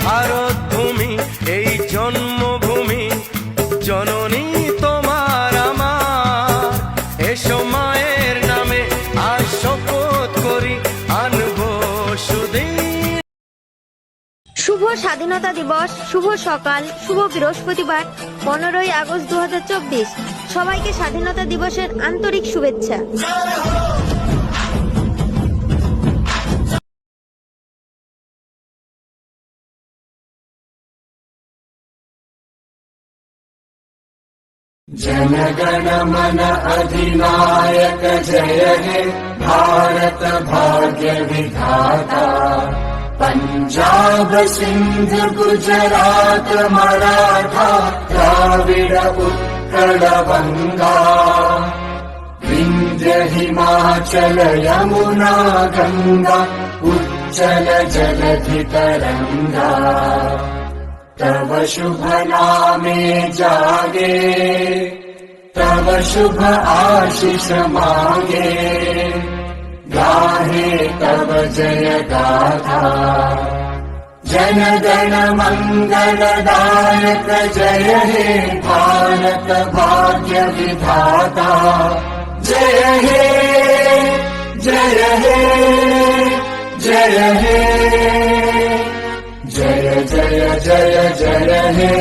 ভারত ভূমি এই জন্মভূমি, জননী তোমার আমার। এসো মায়ের নামে আজ শপথ করি, আনবো সুদিন। শুভ স্বাধীনতা দিবস, শুভ সকাল, শুভ বৃহস্পতিবার, 15ই আগস্ট 2024। সবাইকে স্বাধীনতা দিবসের আন্তরিক শুভেচ্ছা। जनगण मन अधिनायक जय हे भारत भाग्य विधाता। पंजाब सिंध गुजरात मराठा द्राविड उत्कल बंगा, विंध्य हिमाचल यमुना गंगा उच्चल जलधि तरंगा। तव शुभ नामे जागे, तव शुभ आशीष मांगे, गाहे तव जय गाथा। जन गण मंगलदायक जय हे भारत भाग्य विधाता। जय हे जय हे जय हे, जय जय जय जय हे।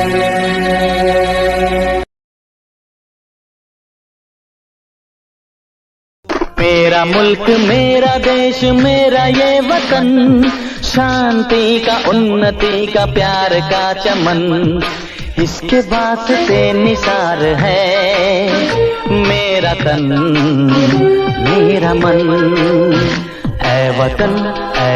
मेरा मुल्क मेरा देश मेरा ये वतन, शांति का उन्नति का प्यार का चमन, इसके वास्ते निसार है मेरा तन मेरा मन। ऐ वतन ऐ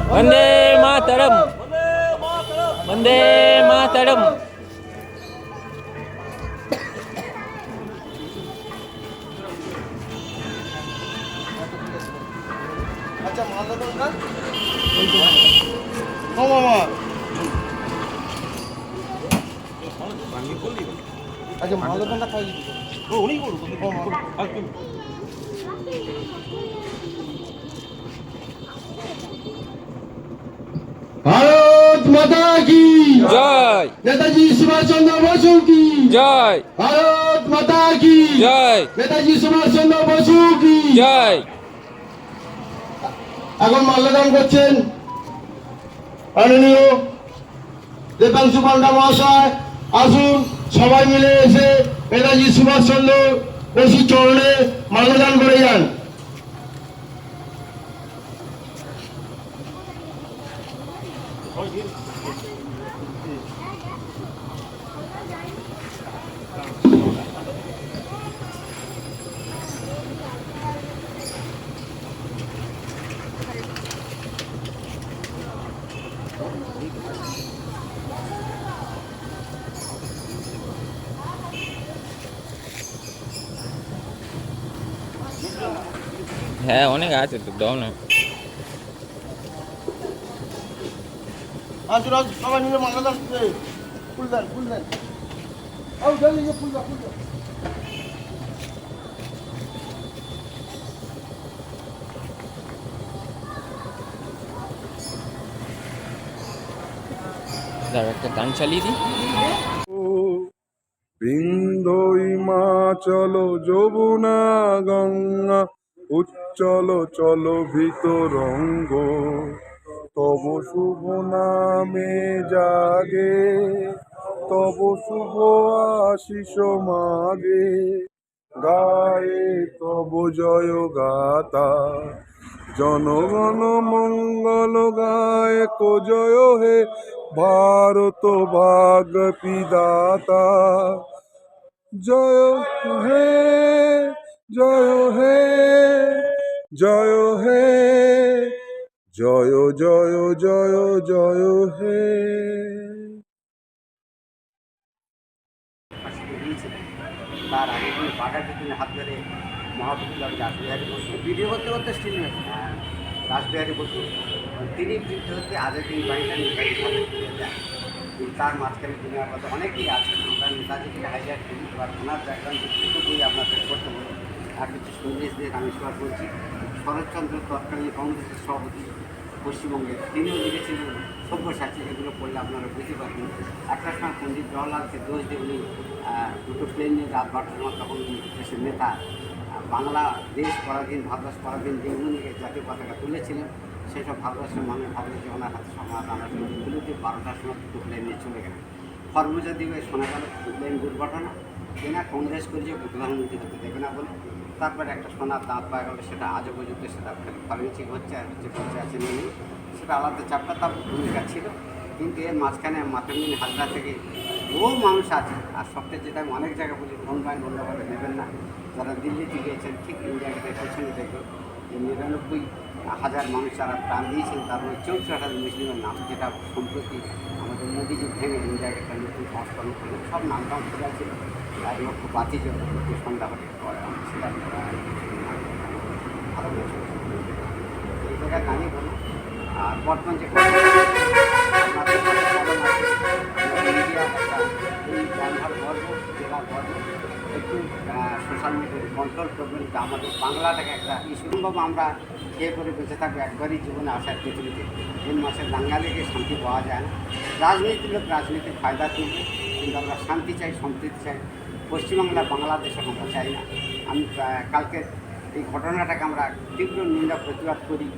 वंदे मातरम, वंदे मातरम। अच्छा माल दो ना, हाँ मामा। अच्छा माल दो ना खाई, वो उन्हीं को भारत माता की जय, नेताजी सुभाष चंद्र बसु की जय, भारत माता की जय, नेताजी सुभाष चंद्र बसु की जय। এখন মাল্যদান করছেন মাননীয় দেবাংশু পান্ডা মহাশয়। আসুন সবাই মিলে এসে নেতাজি সুভাষ চন্দ্র বসুর চরণে মাল্যদান করে যান। হ্যাঁ অনেক আছে তো, দাও না। আসুন আসুন সবাই মিলে মাল দান, ফুল দেন ফুল দেন। आओ जल्दी ये फूल दो फूल दो। দাঁড়া একটা গান চালিয়ে দিই। বিন্ধ্য হিমাচল যমুনা গঙ্গা উচ্চল চল ভিতরঙ্গ, তব শুভ নামে জাগে, তব শুভ আশিস মাগে, গায়ে তব জয় গাতা। জনগণ মঙ্গল গায়ক জয় হে ভারত ভাগ বিধাতা। জয় হে জয় হে জয় হে জয় জয় জয় জয় হে। তার আগে তিনি বাঘাটি তিনি হাত ধরে মহাপ্রভু রাসবিহারী বসু ভিডিও করতে করতে স্টিল রাসবিহারী বসু তিনি যুদ্ধ হতে আজকে তিনি বাড়িটা নির্বাহী তার মাঝখানে দুনিয়ার মধ্যে অনেকেই আছেন। আমরা নেতাজিকে হাইলাইট করি বা ওনার ব্যাকগ্রাউন্ড দুটো বই আপনাদের করতে বলব। আর কিছু সন্দেশদের আমি স্বীকার করছি, শরৎচন্দ্র তৎকালীন কংগ্রেসের সভাপতি পশ্চিমবঙ্গের, তিনিও লিখেছিলেন সব্যসাচী, এগুলো পড়লে আপনারা বুঝতে পারবেন। একটা সময় পণ্ডিত জওয়াহরলালকে দোষ দিয়ে উনি দুটো প্লেন নিয়ে রাত 12টার সময় তখন দেশের নেতা বাংলা দেশ পরাধীন ভারতবর্ষ পরাধীন যে উনি জাতীয় পতাকা তুলেছিলেন, সেসব ভারতবর্ষের মানুষ ভাবলে যে ওনার হাতে সমাজ আনার জন্য তুলে দিয়ে 12টার সময় দুটো প্লেন নিয়ে চলে গেলেন। খরমুজা দিকে শোনা গেল প্লেন দুর্ঘটনা, কিনা কংগ্রেস করেছে প্রধানমন্ত্রী হতে দেবে না বলে। তারপরে একটা সোনার দাঁত পাওয়া গেল, সেটা আজও পর্যন্ত সেটা ফরেন্সিক হচ্ছে আর হচ্ছে পৌঁছে আছে নেই, সেটা আলাদা চাপটা তার ভূমিকা ছিল। কিন্তু এর মাঝখানে মাতঙ্গিনী হাজরা থেকে বহু মানুষ আছে। আর সবচেয়ে যেটা আমি অনেক জায়গায় বলি, ফোন বাইন অন্যভাবে নেবেন না, যারা দিল্লিতে গিয়েছেন ঠিক ইন্ডিয়া গেটের পেছনে দেখবেন যে 99,000 মানুষ যারা প্রাণ দিয়েছেন, তার মধ্যে 64,000 মুসলিমের নাম, যেটা সম্প্রতি আমাদের মোদীজি ভেঙে ইন্ডিয়া গেটটা নতুন সংস্করণ করলেন, সব নামটাম খোলা ছিল। 1 লক্ষ বাতি জন্য সন্ধ্যা হলে সেটা ভালো বলছে এই জায়গায় দাঁড়িয়ে বলুন। আর বর্তমান যে মিডিয়া একটা এই জেলার গর্ব একটু সোশ্যাল মিডিয়ায় কন্ট্রোল করবেন, যে আমাদের বাংলাটাকে একটা ইস্যুভাবে আমরা খেয়ে করে বেঁচে থাকবো একবারই জীবনে আসার পৃথিবীতে। এই মাসের দাঙ্গালেকে শান্তি পাওয়া যায় না। রাজনীতির লোক রাজনীতির ফায়দা তুলবে, কিন্তু আমরা শান্তি চাই, সম্প্রীতি চাই। পশ্চিমবাংলা বাংলাদেশে আমরা চাই না। আমি কালকে এই ঘটনাটাকে আমরা তীব্র নিন্দা প্রতিবাদ করি,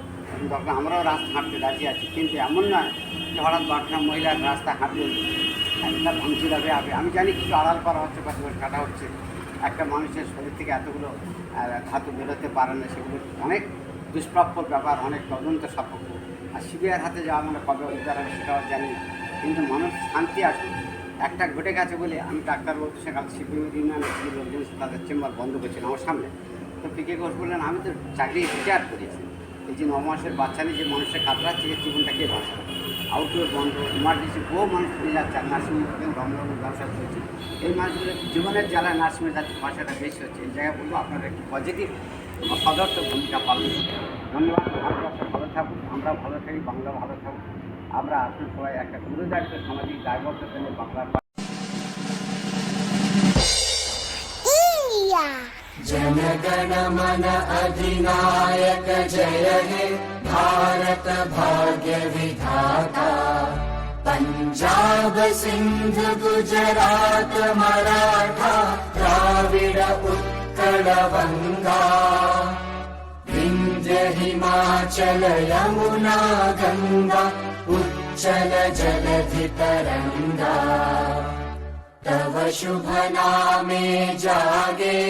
তখন আমরাও রাস্তা হাঁটতে রাজি আছি। কিন্তু এমন নয় যে হঠাৎ 12টা মহিলার রাস্তা হাঁটবে একটা ভাঙচুর হবে। আমি জানি কিছু আড়াল করা হচ্ছে বা কাটা হচ্ছে, একটা মানুষের শরীর থেকে এতগুলো ধাতু বেরোতে পারে না, সেগুলো অনেক দুষ্প্রাপ্য ব্যাপার, অনেক তদন্ত সাপেক্ষ। আর সিবিআইয়ের হাতে যাওয়া মানে কবে উদ্ধার হবে সেটাও জানি না। কিন্তু মানুষ শান্তি আসুক, একটা ঘটে গেছে বলে আমি ডাক্তারবাবু সেখান সিপিএম ইউনিয়নের যে লোকজন তাদের চেম্বার বন্ধ করছিলাম আমার সামনে। তো পিকে ঘোষ বললেন, আমি তো চাকরি রিটায়ার করেছি, এই যে 9 মাসের বাচ্চা নিয়ে যে মানুষের কাতরাচ্ছে, এর জীবনটা কে বাঁচাবে? আউটডোর বন্ধ, ইমার্জেন্সি বহু মানুষ ফিরে যাচ্ছে, আর নার্সিংহোম রমরমের ব্যবসা চলছে। এই মানুষগুলো জীবনের জ্বালায় নার্সিংহোমে যাচ্ছে, পয়সাটা বেশি হচ্ছে। এই জায়গায় বলবো আপনারা একটু পজিটিভ সদর্থ ভূমিকা পালন করতে। ধন্যবাদ। ভারতবর্ষ ভালো থাকুক, আমরা ভালো থাকি, বাংলা ভালো থাকুক। আমরা আসলে সবাই একটা গুরুদায়িত্ব সামাজিক দায়বদ্ধতা নিয়ে বাংলার जनगण मन अधिनायक जय हे भारत भाग्य विधाता। पंजाब सिंध गुजरात मराठा द्राविड उत्कल बंगा। विंध्य हिमाचल यमुना गंगा उच्चल जलधि तरंगा। तव शुभ नामे जागे,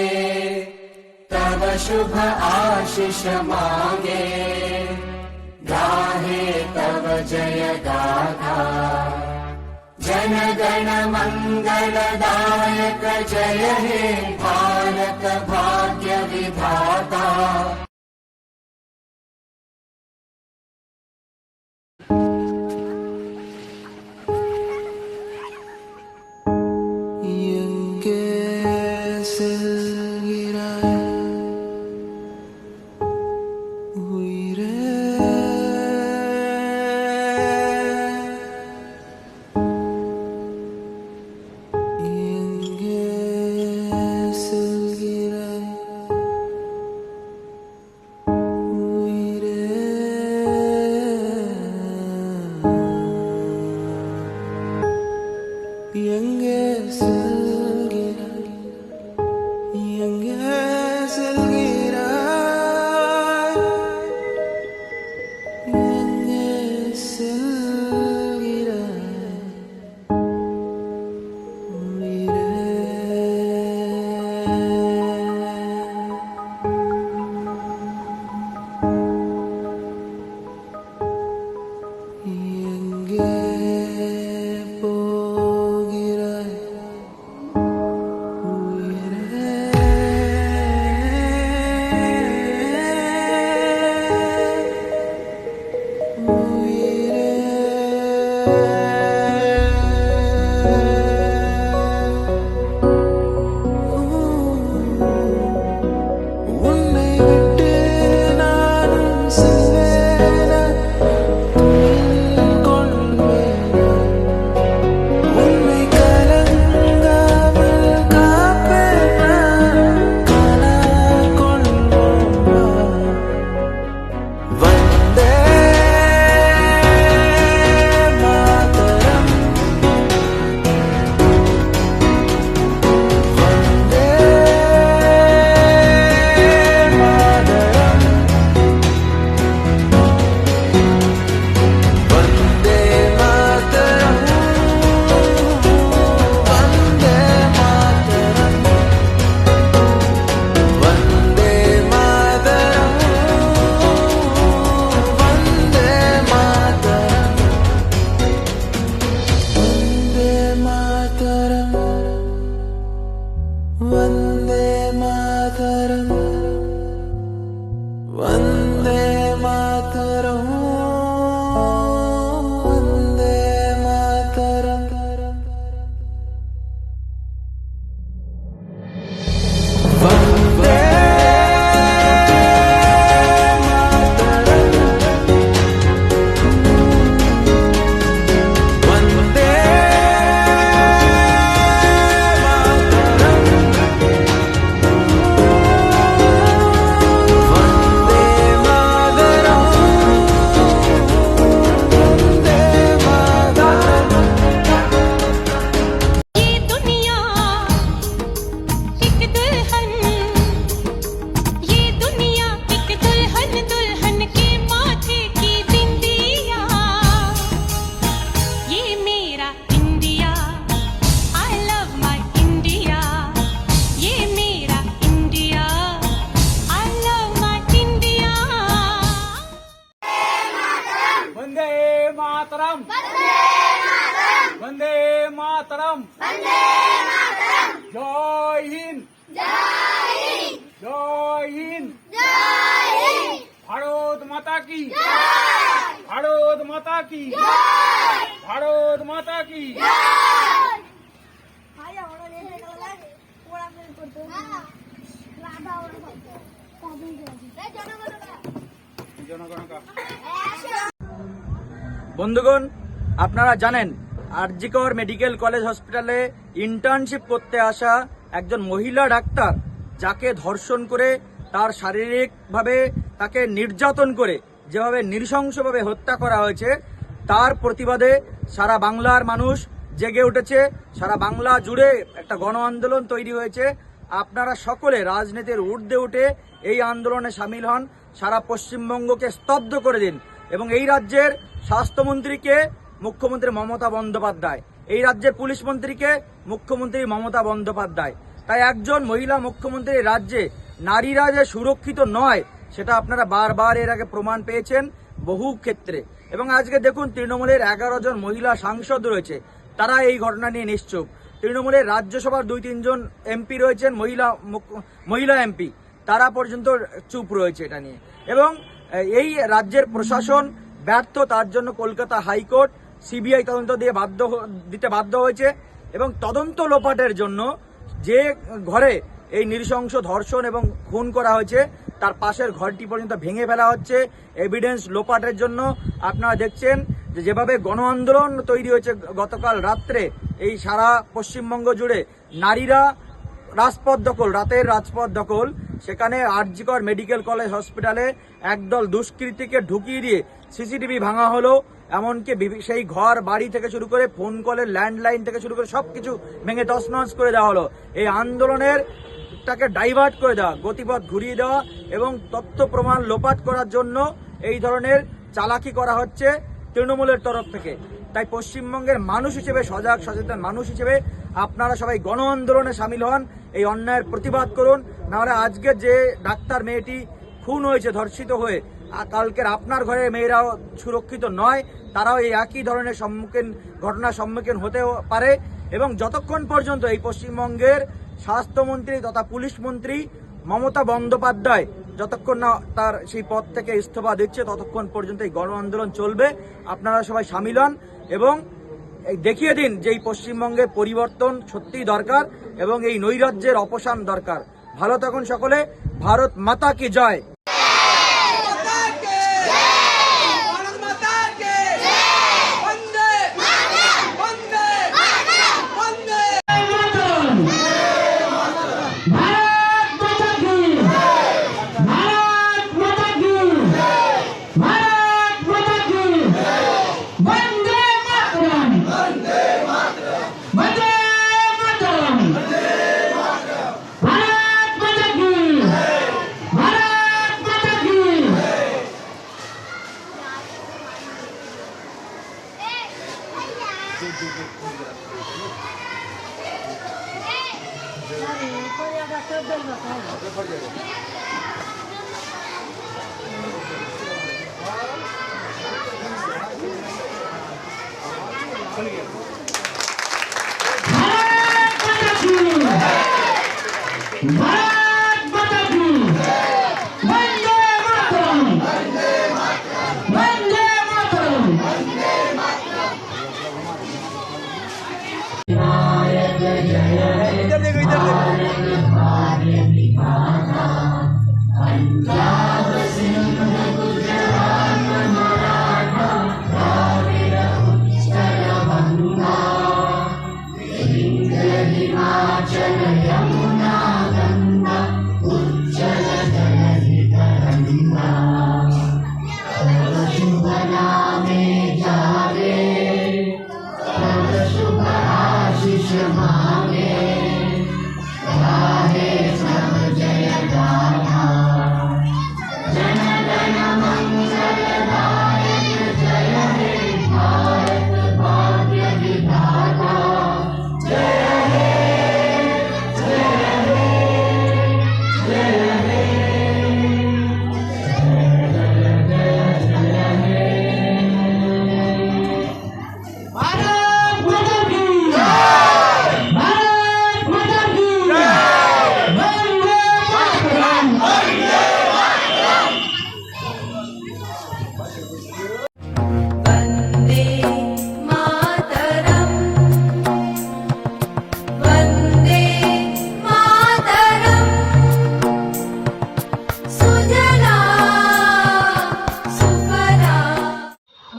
तव शुभ आशीष मांगे। गाहे तव जय गाथा, जन गण मंगलदायक जय हे भारत भाग्य विधाता। वंदे मातरम वंदे मातरम वंदे वंदे मातरम जय हिंद जय हिंद भारत माता की भारत माता की भारत माता की বন্ধুগণ, আপনারা জানেন আরজিকর মেডিকেল কলেজ হসপিটালে ইন্টার্নশিপ করতে আসা একজন মহিলা ডাক্তার, যাকে ধর্ষণ করে তার শারীরিকভাবে তাকে নির্যাতন করে যেভাবে নৃশংসভাবে হত্যা করা হয়েছে, তার প্রতিবাদে সারা বাংলার মানুষ জেগে উঠেছে। সারা বাংলা জুড়ে একটা গণ আন্দোলন তৈরি হয়েছে। আপনারা সকলে রাজনীতির ঊর্ধ্বে উঠে এই আন্দোলনে সামিল হন, সারা পশ্চিমবঙ্গকে স্তব্ধ করে দিন। এবং এই রাজ্যের স্বাস্থ্যমন্ত্রীকে মুখ্যমন্ত্রী মমতা বন্দ্যোপাধ্যায়, এই রাজ্যের পুলিশ মন্ত্রীকে মুখ্যমন্ত্রী মমতা বন্দ্যোপাধ্যায়। তাই একজন মহিলা মুখ্যমন্ত্রীর রাজ্যে নারীরা যে সুরক্ষিত নয়, সেটা আপনারা বারবার এর আগে প্রমাণ পেয়েছেন বহু ক্ষেত্রে। এবং আজকে দেখুন, তৃণমূলের 11 জন মহিলা সাংসদ রয়েছে, তারা এই ঘটনা নিয়ে নিশ্চুপ। তৃণমূলের রাজ্যসভার 2-3 জন এমপি রয়েছেন, মহিলা এমপি, তারা পর্যন্ত চুপ রয়েছে এটা নিয়ে। এবং এই রাজ্যের প্রশাসন ব্যর্থ, তার জন্য কলকাতা হাইকোর্ট সিবিআই তদন্ত দিতে বাধ্য হয়েছে। এবং তদন্ত লোপাটের জন্য যে ঘরে এই নৃশংস ধর্ষণ এবং খুন করা হয়েছে, তার পাশের ঘরটি পর্যন্ত ভেঙে ফেলা হচ্ছে এভিডেন্স লোপাটের জন্য। আপনারা দেখছেন যে যেভাবে গণ আন্দোলন তৈরি হয়েছে গতকাল রাত্রে এই সারা পশ্চিমবঙ্গ জুড়ে, নারীরা রাজপথ দখল, রাতের রাজপথ দখল। সেখানে আরজিকর মেডিকেল কলেজ হসপিটালে একদল দুষ্কৃতীকে ঢুকিয়ে দিয়ে সিসিটিভি ভাঙা হলো, এমনকি সেই ঘর বাড়ি থেকে শুরু করে ফোন কলের ল্যান্ডলাইন থেকে শুরু করে সবকিছু ভেঙে তছনছ করে দেওয়া হলো। এই আন্দোলনের টাকে ডাইভার্ট করে দেওয়া, গতিপথ ঘুরিয়ে দেওয়া এবং তথ্য প্রমাণ লোপাট করার জন্য এই ধরনের চালাকি করা হচ্ছে তৃণমূলের তরফ থেকে। তাই পশ্চিমবঙ্গের মানুষ হিসেবে, সজাগ সচেতন মানুষ হিসেবে আপনারা সবাই গণ আন্দোলনে সামিল হন, এই অন্যায়ের প্রতিবাদ করুন। নাহলে আজকে যে ডাক্তার মেয়েটি খুন হয়েছে ধর্ষিত হয়ে, কালকের আপনার ঘরে মেয়েরাও সুরক্ষিত নয়, তারাও এই একই ধরনের ঘটনার সম্মুখীন হতে পারে। এবং যতক্ষণ পর্যন্ত এই পশ্চিমবঙ্গের স্বাস্থ্যমন্ত্রী তথা পুলিশ মন্ত্রী মমতা বন্দ্যোপাধ্যায় যতক্ষণ না তার সেই পদ থেকে ইস্তফা দিচ্ছে, ততক্ষণ পর্যন্ত এই গণ আন্দোলন চলবে। আপনারা সবাই সামিল হন এবং দেখিয়ে দিন যে এই পশ্চিমবঙ্গে পরিবর্তন সত্যিই দরকার এবং এই নৈরাজ্যের অবসান দরকার। ভালো থাকুন সকলে। ভারত মাতা কি জয়।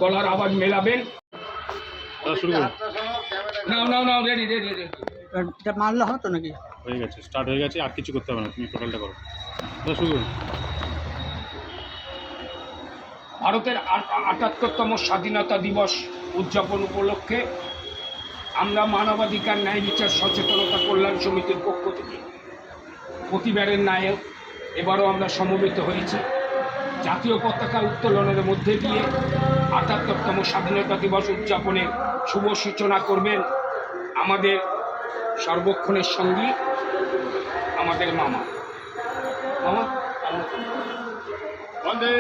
গলার আওয়াজ মেলাবেন। নাও নাও নাও, রেডি রেডি রেডি। এটা মারলে হতো নাকি? হয়ে গেছে, স্টার্ট হয়ে গেছে, আর কিছু করতে হবে না, তুমি টোটালটা করো। শুরু করুন। ভারতের ৭৮তম স্বাধীনতা দিবস উদযাপন উপলক্ষে আমরা মানবাধিকার ন্যায় বিচার সচেতনতা কল্যাণ সমিতির পক্ষ থেকে প্রতিবারের ন্যায় এবারও আমরা সমবেত হয়েছি। জাতীয় পতাকা উত্তোলনের মধ্যে দিয়ে ৭৮তম স্বাধীনতা দিবস উদযাপনের শুভ সূচনা করবেন আমাদের সর্বক্ষণের সঙ্গী, আমাদের মামা। মামা, বন্দে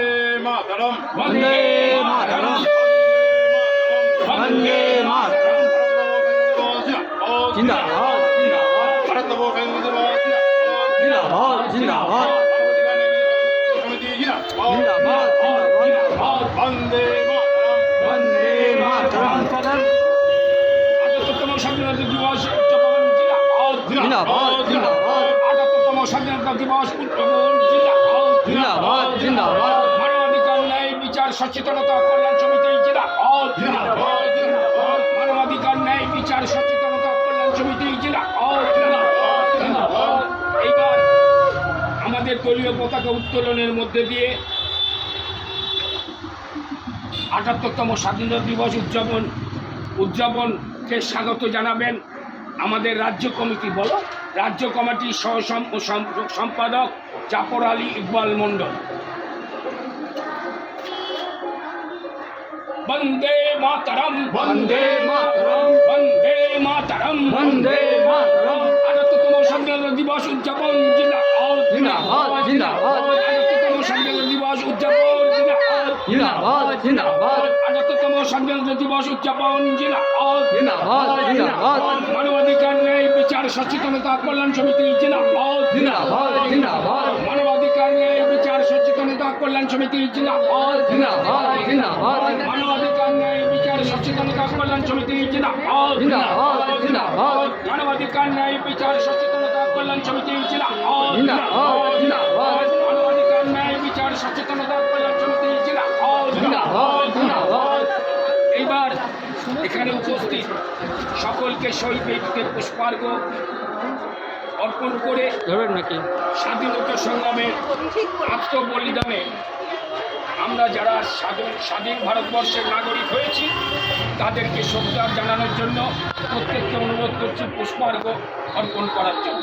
মাতরম, বন্দে মাতরম, বন্দে মাতরম, জিন্দাবাদ ভারত নবো জিন্দাবাদ, জিন্দাবাদ জিন্দাবাদ জিন্দাবাদ, বন্দে বন্দে মাতরম ৭৮তম স্বাধীনতা দিবস উদযাপন জিন্দাবাদ জিন্দাবাদ ৭৮তম স্বাধীনতা দিবস উদযাপন জিন্দাবাদ জিন্দাবাদ মানবাধিকার ন্যায় বিচার সচেতনতা কল্যাণ সমিতি জিন্দাবাদ, মানবাধিকার ন্যায় বিচার সচেতনতা কল্যাণ সমিতি জিন্দাবাদ। এইবার আমাদের দলীয় পতাকা উত্তোলনের মধ্যে দিয়ে ৭৮তম স্বাধীনতা দিবস উদযাপনকে স্বাগত জানাবেন আমাদের রাজ্য কমিটি, রাজ্য কমিটির সহ সম্পাদক জাফর আলী ইকবাল মণ্ডল। বন্দে মাতরম, বন্দে মাতরম, বন্দে মাতরম, বন্দে মাতরম ৭৮তম স্বাধীনতা দিবস উদযাপন জিন্দাবাদ, জিন্দাবাদ জিন্দাবাদ ৭৮তম স্বাধীনতা দিবস উদযাপন জিন্দাবাদ জিন্দাবাদ ৭৮তম স্বাধীনতা দিবস উদযাপন জিন্দাবাদ, জিন্দাবাদ মানবাধিকার ন্যায় বিচার সচেতনতা কল্যাণ সমিতি জিন্দাবাদ, জিন্দাবাদ জিন্দাবাদ মানবাধিকার ন্যায় বিচার সচেতনতা কল্যাণ সমিতি জিন্দাবাদ, জিন্দাবাদ জিন্দাবাদ মানবাধিকার ন্যায় বিচার সচেতনতা কল্যাণ সমিতি জিন্দাবাদ, জিন্দাবাদ জিন্দাবাদ মানবাধিকার ন্যায় বিচার সচেতনতা কল্যাণ সমিতি জিন্দাবাদ, জিন্দাবাদ জিন্দাবাদ মানবাধিকার ন্যায় বিচার সচেতনতা কল্যাণ সমিতি জিন্দাবাদ জিন্দাবাদ এইবার এখানে উপস্থিত সকলকে শহীদ বেদিতে পুষ্পার্ঘ অর্পণ করে ধরবেন নাকি? স্বাধীনতা সংগ্রামের আত্মবলিদানে আমরা যারা স্বাধীন ভারতবর্ষের নাগরিক হয়েছি তাদেরকে শ্রদ্ধা জানানোর জন্য প্রত্যেককে অনুরোধ করছি পুষ্পার্ঘ অর্পণ করার জন্য।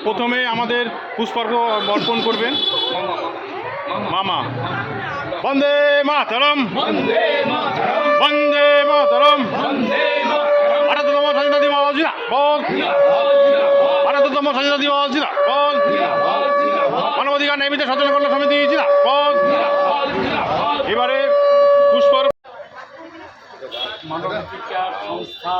প্রথমে আমাদের পুষ্পার্ঘ অর্পণ করবেন মামা। বন্দে মাতরম, বন্দে মাতরম, বন্দে মাতরম, বন্দে মাতরম, ৭৮তম স্বাধীনতা দিবস জিন্দাবাদ, ৭৮তম স্বাধীনতা দিবস জিন্দাবাদ, মানবাধিকার ন্যায় বিচার সচেতন কল্যাণ সমিতি জিন্দাবাদ। এবারে পুষ্পার্ঘ মানবাধিকার সংস্থা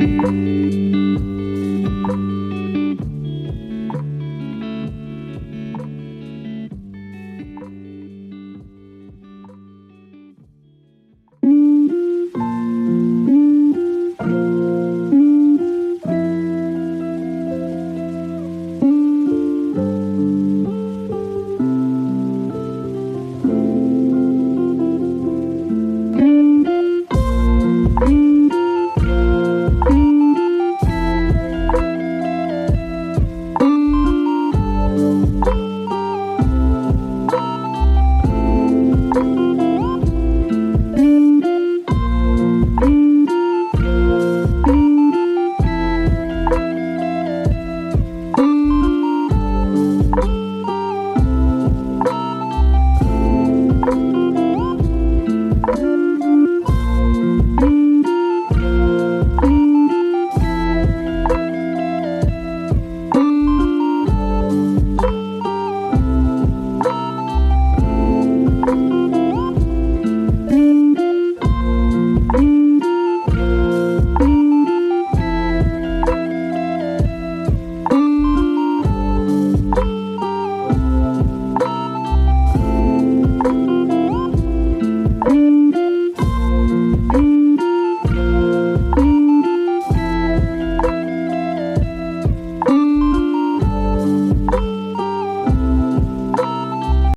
Thank